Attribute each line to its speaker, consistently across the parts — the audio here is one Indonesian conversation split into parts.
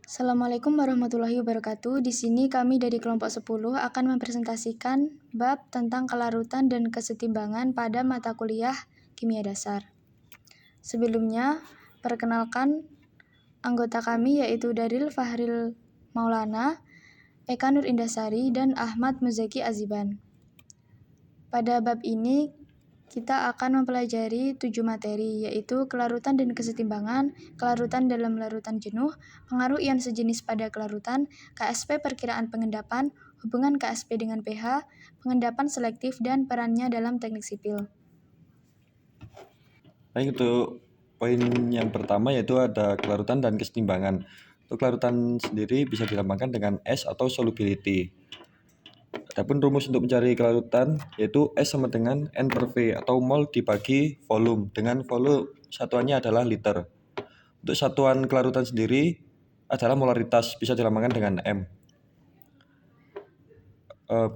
Speaker 1: Assalamualaikum warahmatullahi wabarakatuh. Di sini kami dari kelompok 10 akan mempresentasikan bab tentang kelarutan dan kesetimbangan pada mata kuliah Kimia Dasar. Sebelumnya, perkenalkan anggota kami yaitu Daril Fahril Maulana, Eka Nur Indasari, dan Ahmad Muzaki Aziban. Pada bab ini, kita akan mempelajari 7 materi, yaitu kelarutan dan kesetimbangan, kelarutan dalam larutan jenuh, pengaruh ion sejenis pada kelarutan, KSP perkiraan pengendapan, hubungan KSP dengan pH, pengendapan selektif, dan perannya dalam teknik sipil.
Speaker 2: Baik, untuk poin yang pertama yaitu ada kelarutan dan kesetimbangan. Untuk kelarutan sendiri bisa dilambangkan dengan S atau solubility. Adapun rumus untuk mencari kelarutan yaitu S sama dengan N per V atau mol dibagi volume, dengan volume satuannya adalah liter. Untuk satuan kelarutan sendiri adalah molaritas, bisa dilambangkan dengan M.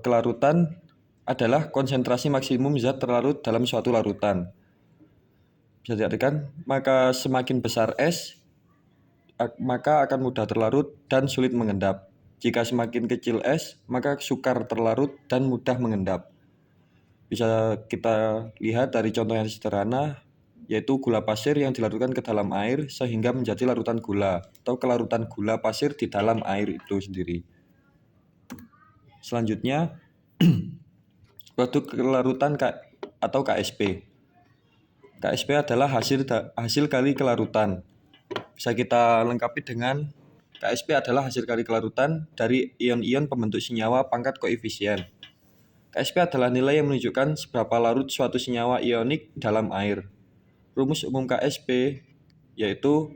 Speaker 2: Kelarutan adalah konsentrasi maksimum zat terlarut dalam suatu larutan. Bisa diartikan, maka semakin besar S, maka akan mudah terlarut dan sulit mengendap. Jika semakin kecil es, maka sukar terlarut dan mudah mengendap. Bisa kita lihat dari contoh yang sederhana, yaitu gula pasir yang dilarutkan ke dalam air sehingga menjadi larutan gula, atau kelarutan gula pasir di dalam air itu sendiri. Selanjutnya, produk kelarutan atau KSP. KSP adalah hasil kali kelarutan. Bisa kita lengkapi dengan KSP adalah hasil kali kelarutan dari ion-ion pembentuk senyawa pangkat koefisien. KSP adalah nilai yang menunjukkan seberapa larut suatu senyawa ionik dalam air. Rumus umum KSP yaitu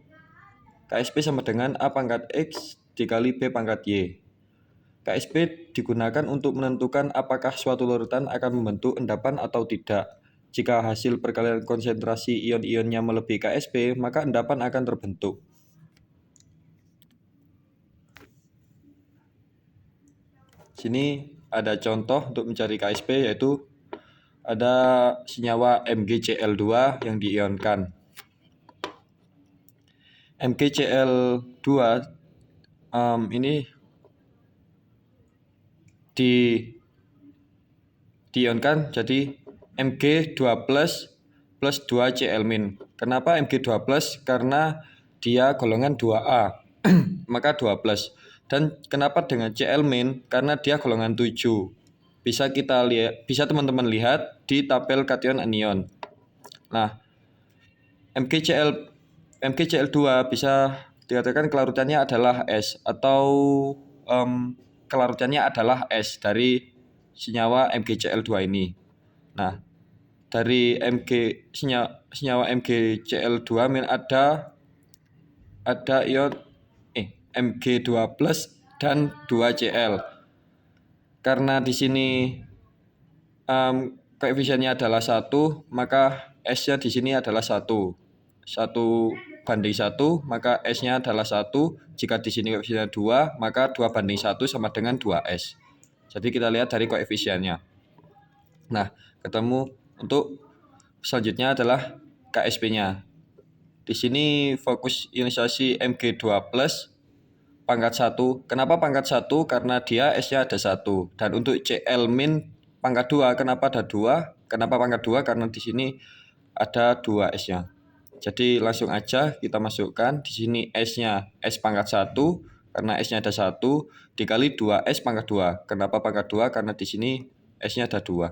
Speaker 2: KSP sama dengan A pangkat X dikali B pangkat Y. KSP digunakan untuk menentukan apakah suatu larutan akan membentuk endapan atau tidak. Jika hasil perkalian konsentrasi ion-ionnya melebihi KSP, maka endapan akan terbentuk. Sini ada contoh untuk mencari KSP, yaitu ada senyawa MgCl2 yang diionkan. MgCl2 ini diionkan jadi Mg2 plus 2 Cl-. Kenapa Mg2 plus? Karena dia golongan 2A, maka 2 plus. Dan kenapa dengan Cl-? Karena dia golongan 7. Bisa teman-teman lihat di tabel kation anion. Nah, MgCl2 bisa dikatakan kelarutannya adalah S, atau kelarutannya adalah S dari senyawa MgCl2 ini. Nah, dari senyawa MgCl2 ada ion Mg2 plus dan 2Cl. Karena di sini koefisiennya adalah 1, maka S-nya di sini adalah 1. 1:1, maka S-nya adalah 1. Jika di sini koefisiennya 2, maka 2:1 sama dengan 2S. Jadi kita lihat dari koefisiennya. Nah, ketemu untuk selanjutnya adalah KSP-nya. Di sini fokus ionisasi Mg2 plus pangkat 1. Kenapa pangkat 1? Karena dia S-nya ada 1. Dan untuk Cl- pangkat 2. Kenapa ada 2? Kenapa pangkat 2? Karena di sini ada 2 S-nya. Jadi langsung aja kita masukkan di sini S-nya S pangkat 1 karena S-nya ada 1 dikali 2S pangkat 2. Kenapa pangkat 2? Karena di sini S-nya ada 2.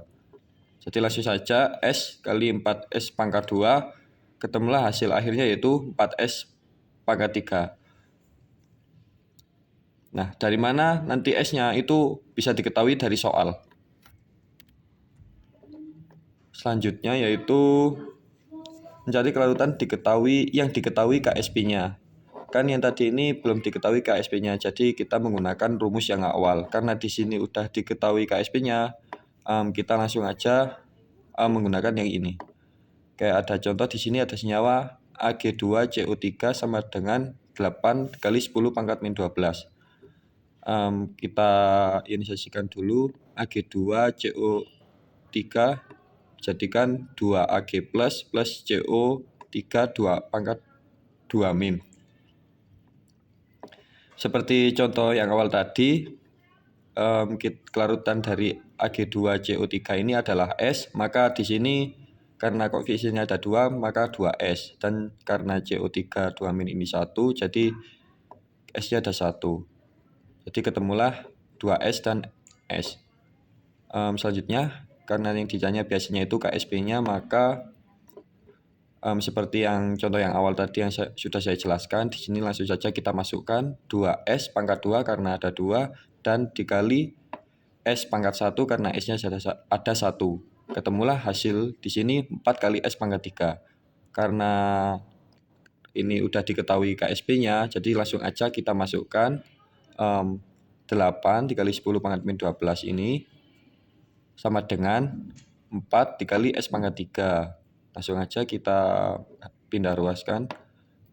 Speaker 2: Jadi langsung saja S kali 4S pangkat 2, ketemulah hasil akhirnya yaitu 4S pangkat 3. Nah, dari mana nanti S-nya itu bisa diketahui dari soal. Selanjutnya yaitu mencari kelarutan yang diketahui KSP-nya. Kan yang tadi ini belum diketahui KSP-nya, jadi kita menggunakan rumus yang awal. Karena di sini udah diketahui KSP-nya, kita langsung aja menggunakan yang ini. Kayak ada contoh di sini ada senyawa Ag2CO3 sama dengan 8 kali 10 pangkat min 12. Kita ionisasikan dulu Ag2CO3 jadikan 2Ag plus CO3 2 pangkat 2 min. Seperti contoh yang awal tadi, kelarutan dari Ag2CO3 ini adalah S, maka di sini karena koefisiennya ada 2, maka 2S. Dan karena CO3 2- ini 1, jadi S-nya ada 1. Jadi ketemulah 2S dan S. Selanjutnya, karena yang ditanya biasanya itu KSP-nya, maka seperti yang contoh yang awal tadi yang sudah saya jelaskan, di sini langsung saja kita masukkan 2S pangkat 2 karena ada 2, dan dikali S pangkat 1 karena S-nya ada 1. Ketemulah hasil di sini 4 kali S pangkat 3. Karena ini udah diketahui KSP-nya, jadi langsung aja kita masukkan 8 dikali 10 pangkat min 12 ini sama dengan 4 dikali S pangkat 3. Langsung aja kita pindah ruaskan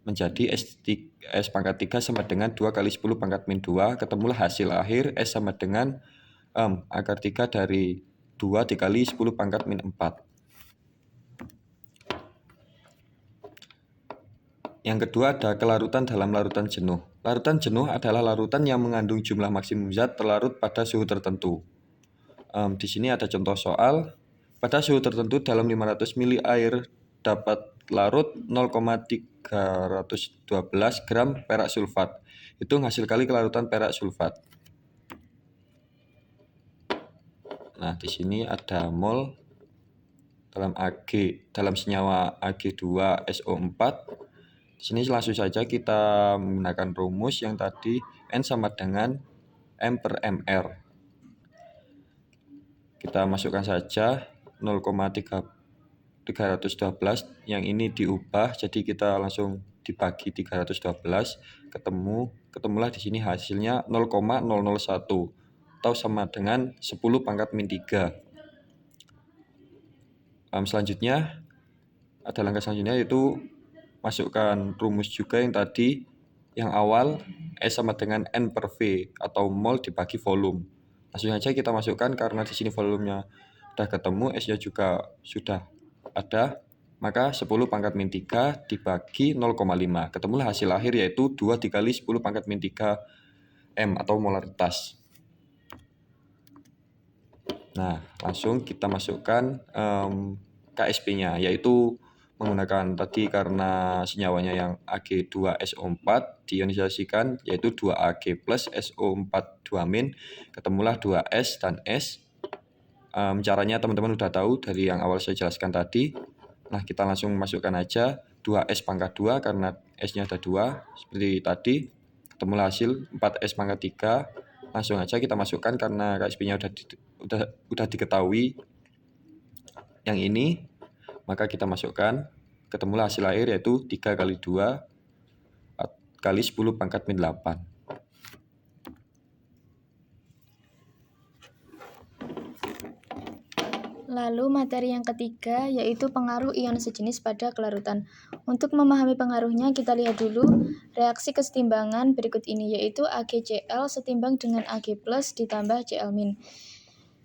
Speaker 2: menjadi S pangkat 3 sama dengan 2 kali 10 pangkat min 2. Ketemulah hasil akhir S sama dengan akar 3 dari 2 dikali 10 pangkat min 4. Yang kedua ada kelarutan dalam larutan jenuh. Larutan jenuh adalah larutan yang mengandung jumlah maksimum zat terlarut pada suhu tertentu. Di sini ada contoh soal. Pada suhu tertentu dalam 500 ml air dapat larut 0,312 gram perak sulfat. Hitung hasil kali kelarutan perak sulfat. Nah, di sini ada mol dalam senyawa Ag2SO4. Di sini langsung saja kita menggunakan rumus yang tadi N sama dengan M per MR. Kita masukkan saja 0,312, yang ini diubah jadi kita langsung dibagi 312, ketemulah di sini hasilnya 0,001 atau sama dengan 10 pangkat min 3. Selanjutnya ada langkah selanjutnya yaitu masukkan rumus juga yang tadi yang awal S sama dengan N per V atau mol dibagi volume. Langsung saja kita masukkan karena di sini volumenya sudah ketemu, S-nya juga sudah ada, maka 10 pangkat min 3 dibagi 0,5. Ketemulah hasil akhir yaitu 2 dikali 10 pangkat min 3 M atau molaritas. Nah, langsung kita masukkan KSP-nya, yaitu menggunakan tadi karena senyawanya yang Ag2SO4 diionisasikan yaitu 2Ag plus SO4 2-, ketemulah 2S dan S. Caranya teman-teman udah tahu dari yang awal saya jelaskan tadi. Nah, kita langsung masukkan aja 2S pangkat 2 karena S-nya ada 2 seperti tadi. Ketemulah hasil 4S pangkat 3. Langsung aja kita masukkan karena KSP-nya udah diketahui yang ini, maka kita masukkan, ketemulah hasil akhir yaitu 3 kali 2 kali 10 pangkat min 8.
Speaker 1: Lalu materi yang ketiga yaitu pengaruh ion sejenis pada kelarutan. Untuk memahami pengaruhnya kita lihat dulu reaksi kesetimbangan berikut ini, yaitu AgCl setimbang dengan Ag+ ditambah Cl-.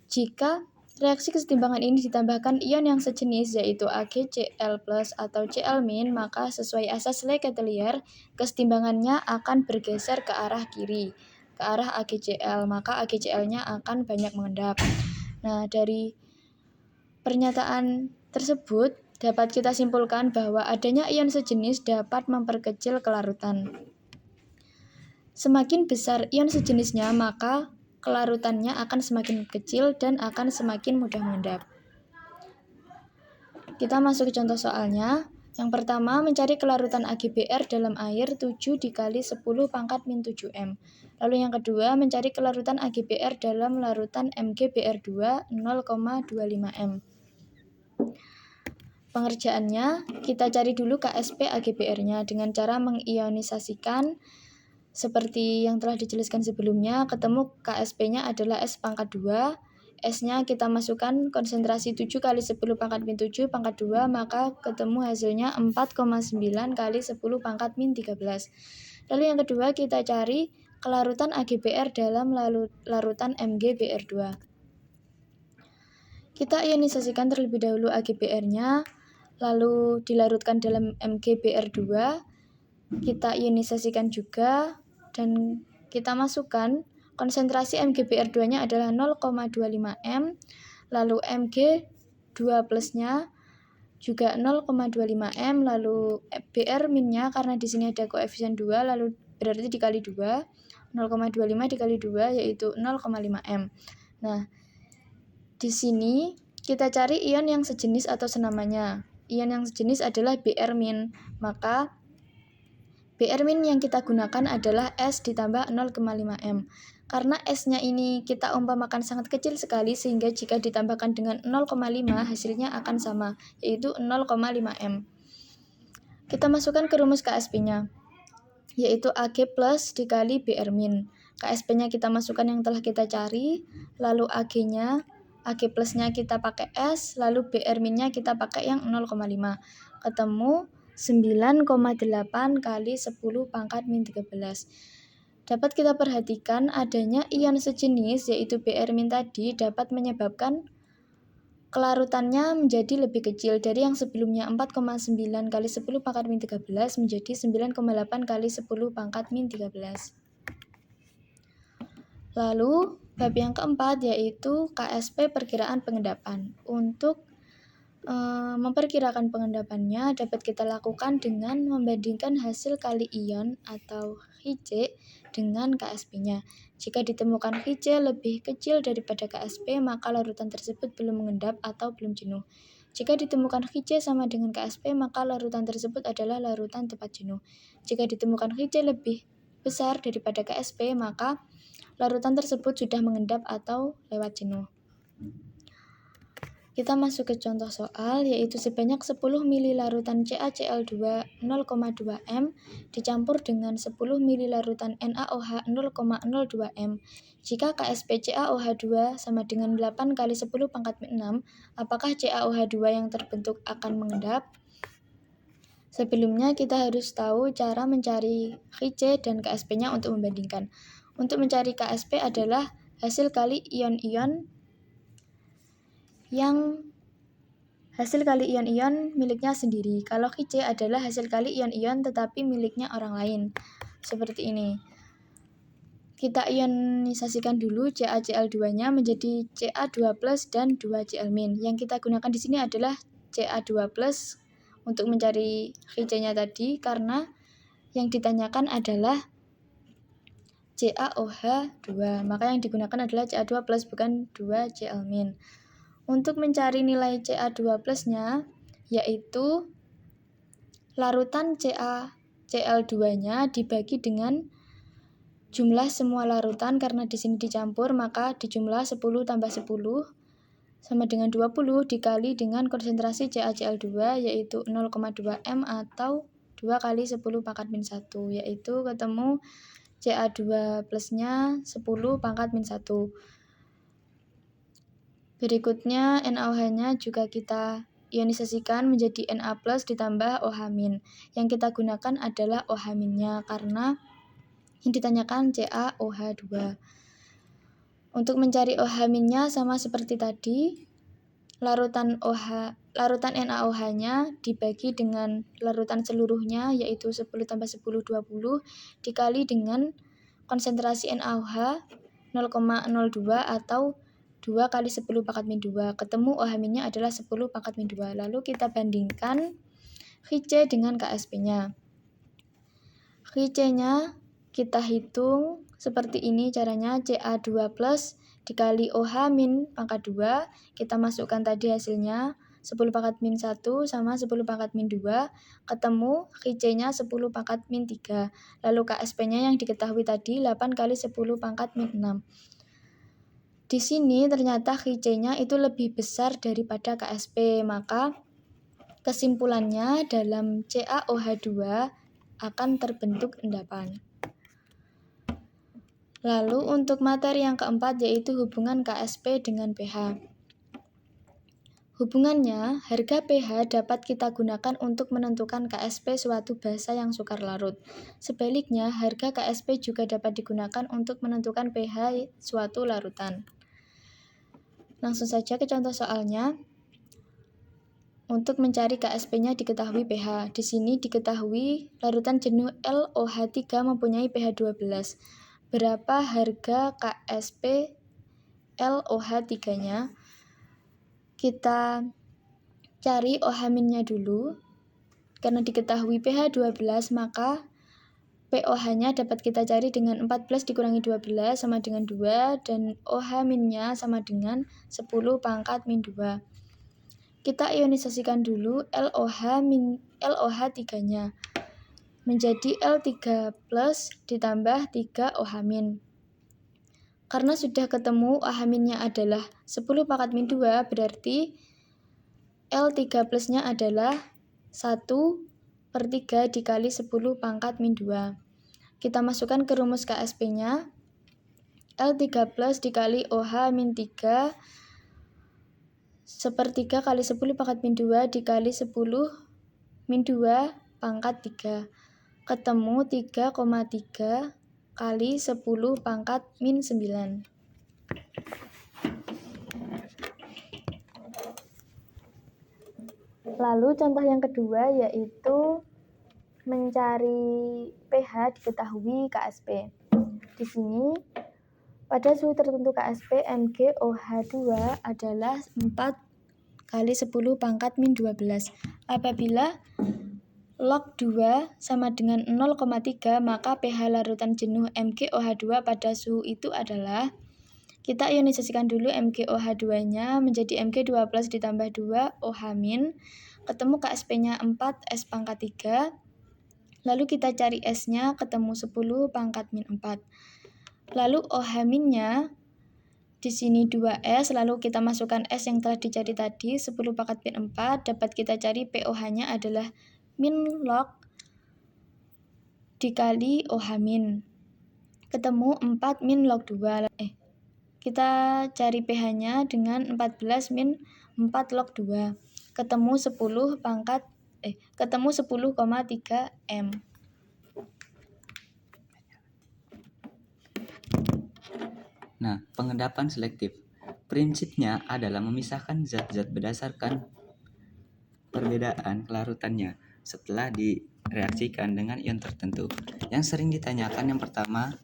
Speaker 1: Jika reaksi kesetimbangan ini ditambahkan ion yang sejenis yaitu AgCl+ atau Cl-, maka sesuai asas Le-Chatelier kesetimbangannya akan bergeser ke arah kiri, ke arah AgCl, maka AgCl-nya akan banyak mengendap. Nah, dari pernyataan tersebut dapat kita simpulkan bahwa adanya ion sejenis dapat memperkecil kelarutan. Semakin besar ion sejenisnya, maka kelarutannya akan semakin kecil dan akan semakin mudah mengendap. Kita masuk ke contoh soalnya. Yang pertama, mencari kelarutan AgBr dalam air 7 dikali 10 pangkat min 7 M. Lalu yang kedua, mencari kelarutan AgBr dalam larutan MgBr2 0,25 M. Pengerjaannya, kita cari dulu KSP AgBr-nya dengan cara mengionisasikan seperti yang telah dijelaskan sebelumnya. Ketemu KSP-nya adalah S pangkat 2, S-nya kita masukkan konsentrasi 7 kali 10 pangkat min 7 pangkat 2, maka ketemu hasilnya 4,9 kali 10 pangkat min 13. Lalu yang kedua kita cari kelarutan AgBr dalam larutan MgBr2. Kita ionisasikan terlebih dahulu AgBr-nya, lalu dilarutkan dalam MgBr2. Kita ionisasikan juga dan kita masukkan konsentrasi MgBr2-nya adalah 0,25 m, lalu Mg2 plusnya juga 0,25 m, lalu Br-nya karena di sini ada koefisien 2, lalu berarti dikali 2, 0,25 dikali 2 yaitu 0,5 m. Nah, di sini kita cari ion yang sejenis atau senamanya. Ion yang sejenis adalah Br-, maka Br- yang kita gunakan adalah S ditambah 0,5 m. Karena S-nya ini kita umpamakan sangat kecil sekali sehingga jika ditambahkan dengan 0,5 hasilnya akan sama, yaitu 0,5 m. Kita masukkan ke rumus KSP-nya, yaitu Ag plus dikali Br-. KSP-nya kita masukkan yang telah kita cari, lalu Ag plusnya kita pakai S, lalu Br-nya kita pakai yang 0,5. Ketemu 9,8 kali 10 pangkat min 13. Dapat kita perhatikan adanya ion sejenis yaitu Br- tadi dapat menyebabkan kelarutannya menjadi lebih kecil dari yang sebelumnya 4,9 kali 10 pangkat min 13 menjadi 9,8 kali 10 pangkat min 13. Lalu bab yang keempat yaitu KSP perkiraan pengendapan. Untuk memperkirakan pengendapannya dapat kita lakukan dengan membandingkan hasil kali ion atau Hc dengan KSP-nya. Jika ditemukan Hc lebih kecil daripada KSP, maka larutan tersebut belum mengendap atau belum jenuh. Jika ditemukan Hc sama dengan KSP, maka larutan tersebut adalah larutan tepat jenuh. Jika ditemukan Hc lebih besar daripada KSP, maka larutan tersebut sudah mengendap atau lewat jenuh. Kita masuk ke contoh soal, yaitu sebanyak 10 ml larutan CaCl2 0,2 m dicampur dengan 10 ml larutan NaOH 0,02 m. Jika KSP CaOH2 sama dengan 8 kali 10 pangkat min 6, apakah CaOH2 yang terbentuk akan mengendap? Sebelumnya kita harus tahu cara mencari Hc dan KSP-nya untuk membandingkan. Untuk mencari KSP adalah hasil kali ion-ion miliknya sendiri. Kalau Hc adalah hasil kali ion-ion tetapi miliknya orang lain. Seperti ini. Kita ionisasikan dulu CaCl2-nya menjadi Ca2+ dan 2Cl-. Yang kita gunakan di sini adalah Ca2+ untuk mencari Hc-nya tadi karena yang ditanyakan adalah CaOH2. Maka yang digunakan adalah Ca2+ bukan 2Cl-. Untuk mencari nilai Ca2+-nya, yaitu larutan CaCl2-nya dibagi dengan jumlah semua larutan, karena di sini dicampur, maka dijumlah 10 tambah 10 sama dengan 20 dikali dengan konsentrasi CaCl2, yaitu 0,2 m atau 2 kali 10 pangkat min 1, yaitu ketemu Ca2+-nya 10 pangkat min 1. Berikutnya NaOH-nya juga kita ionisasikan menjadi Na+ ditambah OH-. Yang kita gunakan adalah OH-nya karena yang ditanyakan CaOH2. Untuk mencari OH-nya sama seperti tadi, larutan NaOH-nya dibagi dengan larutan seluruhnya yaitu 10 tambah 10 20 dikali dengan konsentrasi NaOH 0,02 atau 2 kali 10 pangkat min 2. Ketemu OH-nya adalah 10 pangkat min 2. Lalu kita bandingkan Hc dengan KSP-nya. Hc-nya kita hitung seperti ini caranya, Ca2+ dikali OH min pangkat 2. Kita masukkan tadi hasilnya 10 pangkat min 1 sama 10 pangkat min 2. Ketemu Hc-nya 10 pangkat min 3. Lalu KSP-nya yang diketahui tadi 8 kali 10 pangkat min 6. Di sini ternyata Hc-nya itu lebih besar daripada KSP, maka kesimpulannya dalam CaOH2 akan terbentuk endapan. Lalu untuk materi yang keempat yaitu hubungan KSP dengan pH. Hubungannya, harga pH dapat kita gunakan untuk menentukan KSP suatu basa yang sukar larut. Sebaliknya, harga KSP juga dapat digunakan untuk menentukan pH suatu larutan. Langsung saja ke contoh soalnya. Untuk mencari KSP-nya diketahui pH. Di sini diketahui larutan jenuh LOH3 mempunyai pH 12. berapa harga KSP LOH3-nya. Kita cari OH-nya dulu. Karena diketahui pH 12, maka POH-nya dapat kita cari dengan 14 dikurangi 12 sama dengan 2, dan OH-nya sama dengan 10 pangkat min 2. Kita ionisasikan dulu LOH3-nya menjadi L3 plus ditambah 3 OH-. Karena sudah ketemu OH-nya adalah 10 pangkat min 2, berarti L3 plusnya adalah 1/3 dikali 10 pangkat min 2. Kita masukkan ke rumus KSP-nya. L3 plus dikali OH min 3 1/3 kali 10 pangkat min 2 dikali 10 min 2 pangkat 3. Ketemu 3,3 kali 10 pangkat min 9. Lalu contoh yang kedua yaitu mencari pH diketahui KSP. Di sini pada suhu tertentu KSP MgOH2 adalah 4 kali 10 pangkat min 12. Apabila log 2 sama dengan 0,3, maka pH larutan jenuh MgOH2 pada suhu itu adalah, kita ionisasikan dulu MgOH2-nya menjadi Mg2 plus ditambah 2 OH-, ketemu KSP-nya 4 S pangkat 3, lalu kita cari S-nya, ketemu 10 pangkat min 4. Lalu OH-nya di sini 2S, lalu kita masukkan S yang telah dicari tadi, 10 pangkat min 4, dapat kita cari POH-nya adalah min log dikali OH-. Ketemu 4 min log 2. Kita cari pH-nya dengan 14 min 4 log 2. Ketemu 10,3 M.
Speaker 3: Nah, pengendapan selektif. Prinsipnya adalah memisahkan zat-zat berdasarkan perbedaan kelarutannya setelah direaksikan dengan ion tertentu. Yang sering ditanyakan yang pertama,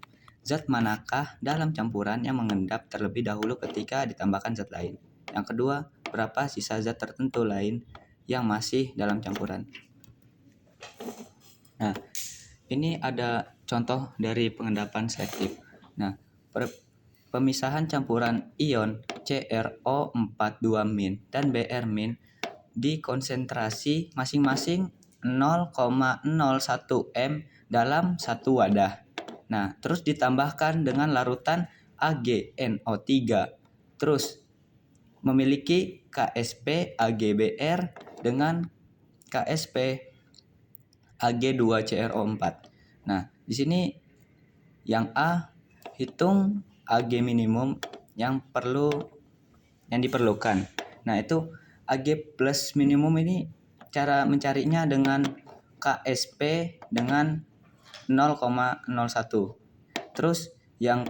Speaker 3: zat manakah dalam campuran yang mengendap terlebih dahulu ketika ditambahkan zat lain? Yang kedua, berapa sisa zat tertentu lain yang masih dalam campuran? Nah, ini ada contoh dari pengendapan selektif. Nah, pemisahan campuran ion CrO42- dan Br- di konsentrasi masing-masing 0,01 M dalam satu wadah. Nah, terus ditambahkan dengan larutan AgNO3. Terus memiliki KSP AgBr dengan KSP Ag2CrO4. Nah, di sini yang A, hitung Ag minimum yang diperlukan. Nah, itu Ag plus minimum ini cara mencarinya dengan KSP dengan 0,01. Terus yang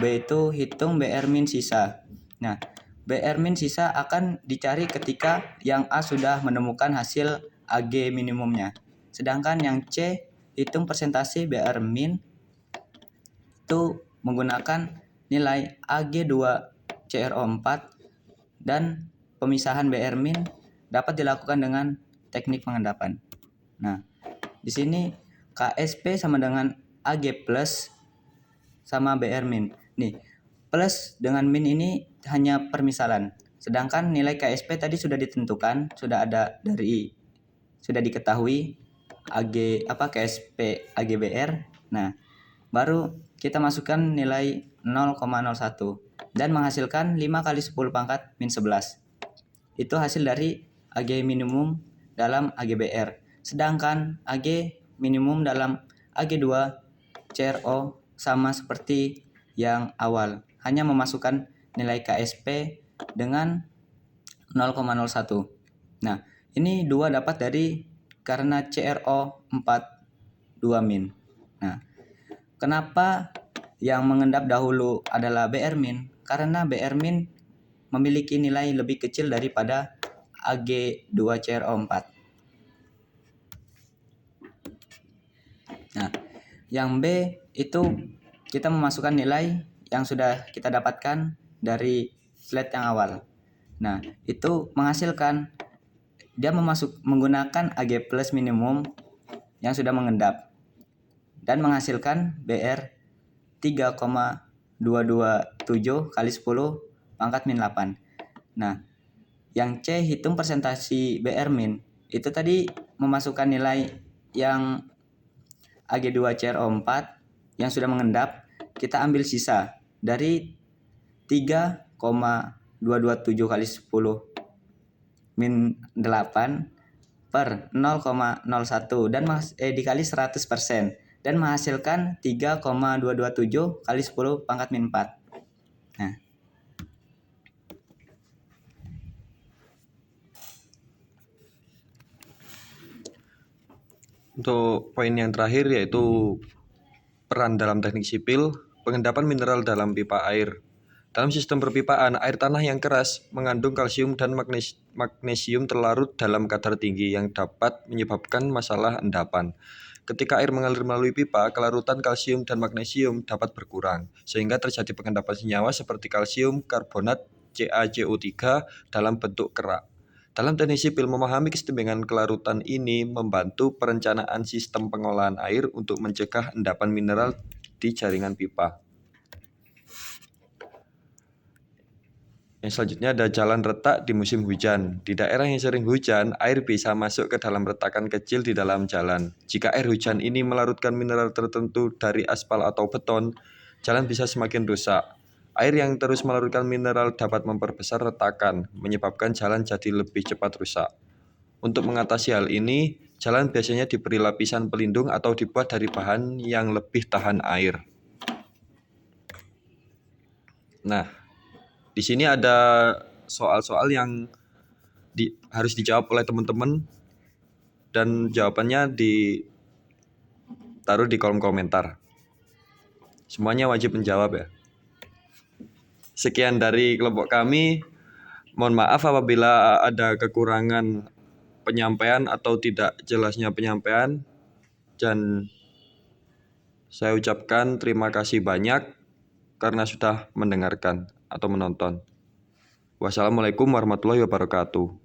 Speaker 3: B itu hitung Br min sisa. Nah, Br min sisa akan dicari ketika yang A sudah menemukan hasil Ag minimumnya. Sedangkan yang C hitung persentase Br min itu menggunakan nilai Ag2CrO4, dan pemisahan Br min dapat dilakukan dengan teknik pengendapan. Nah, di sini KSP sama dengan Ag plus sama Br min. Nih, plus dengan min ini hanya permisalan. Sedangkan nilai KSP tadi sudah ditentukan, sudah diketahui KSP AgBr. Nah, baru kita masukkan nilai 0,01 dan menghasilkan 5 kali 10 pangkat min 11. Itu hasil dari Ag minimum dalam AgBr. Sedangkan Ag minimum dalam Ag2CrO sama seperti yang awal, hanya memasukkan nilai KSP dengan 0,01. Nah, ini 2 dapat dari karena CrO4 2-. Nah, kenapa yang mengendap dahulu adalah Br min? Karena Br min memiliki nilai lebih kecil daripada Ag2CrO4. Nah, yang B itu kita memasukkan nilai yang sudah kita dapatkan dari slide yang awal. Nah, itu menghasilkan dia menggunakan AG plus minimum yang sudah mengendap dan menghasilkan BR 3,227 kali 10 pangkat min 8. Nah, yang C hitung presentasi BR min itu tadi memasukkan nilai yang AG2CRO4 yang sudah mengendap, kita ambil sisa dari 3,227 kali 10 min 8 per 0,01 dan dikali 100% dan menghasilkan 3,227 kali 10 pangkat min 4. Nah,
Speaker 2: untuk poin yang terakhir yaitu peran dalam teknik sipil, pengendapan mineral dalam pipa air. Dalam sistem perpipaan, air tanah yang keras mengandung kalsium dan magnesium terlarut dalam kadar tinggi yang dapat menyebabkan masalah endapan. Ketika air mengalir melalui pipa, kelarutan kalsium dan magnesium dapat berkurang, sehingga terjadi pengendapan senyawa seperti kalsium karbonat CaCO3 dalam bentuk kerak. Dalam teknik sipil, memahami kesetimbangan kelarutan ini membantu perencanaan sistem pengolahan air untuk mencegah endapan mineral di jaringan pipa. Yang selanjutnya ada jalan retak di musim hujan. Di daerah yang sering hujan, air bisa masuk ke dalam retakan kecil di dalam jalan. Jika air hujan ini melarutkan mineral tertentu dari aspal atau beton, jalan bisa semakin rusak. Air yang terus melarutkan mineral dapat memperbesar retakan, menyebabkan jalan jadi lebih cepat rusak. Untuk mengatasi hal ini, jalan biasanya diberi lapisan pelindung atau dibuat dari bahan yang lebih tahan air. Nah, di sini ada soal-soal yang harus dijawab oleh teman-teman dan jawabannya ditaruh di kolom komentar. Semuanya wajib menjawab ya. Sekian dari kelompok kami. Mohon maaf apabila ada kekurangan penyampaian atau tidak jelasnya penyampaian. Dan saya ucapkan terima kasih banyak karena sudah mendengarkan atau menonton. Wassalamualaikum warahmatullahi wabarakatuh.